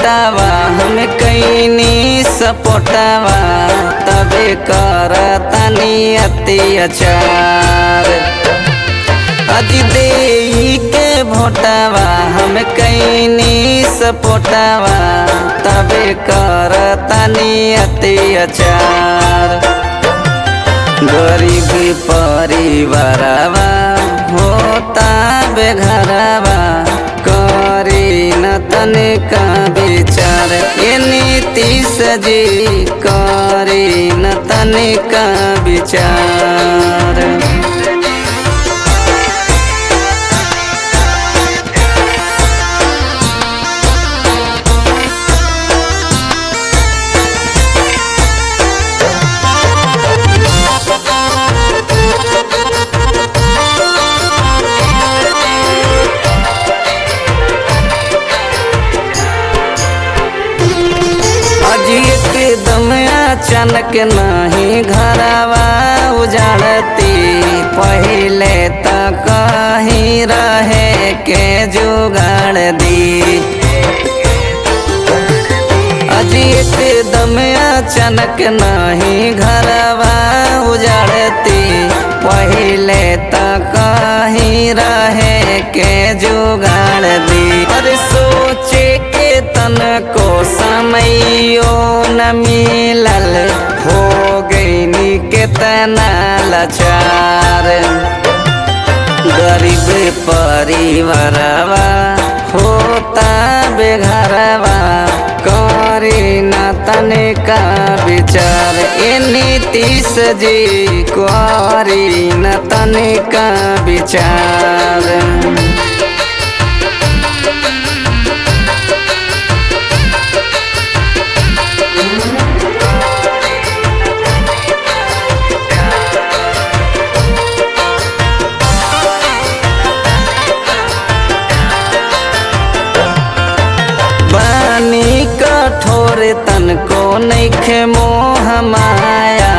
भोटावा हम कैनी सपोटावा तबे करतानी अत्याचार। अजी देई के भोटावा हम कैनी सपोटावा तबे करतानी अत्याचार। गरीब परिवारवा होता बेघरवा करी न तनिका विचार। ये नीतीश जी करी न तनिका विचार। एकदम अचानक नहीं घरवा उजाड़ती पहले तो कहीं रहे के जुगाड़ दी। अजी एकदम अचानक नहीं घरवा उजाड़ती पहले तो कहीं रहे के जुगाड़ दी। अरे सोचे के तन को समयो न मिलल हो गई कितना लाचार। गरीब परिवारवा होता बेघरवा करी न तनिका विचार। ये नीतीश जी करी न तनिका विचार। कठोर तन को नइखे मोह माया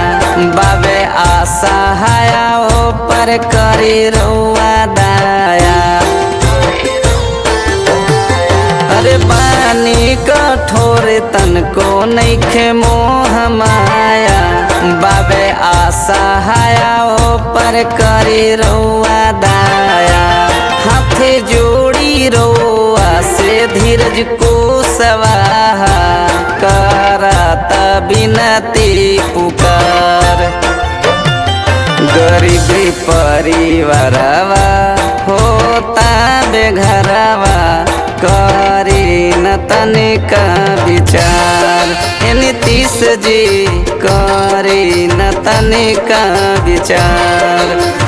बाबे आशा हाया ओ पर करी रउआ दाया। अरे बानी कठोर तन को नइखे मोह माया बाबे आशा हाया ओ पर करी रउआ दाया। हाथ जोड़ी रउआ से धीरज को सवाहा करत बिनती पुकार। गरीब परिवारवा होता बेघरवा करी न तनिका विचार। नीतीश जी करी न तनिका विचार।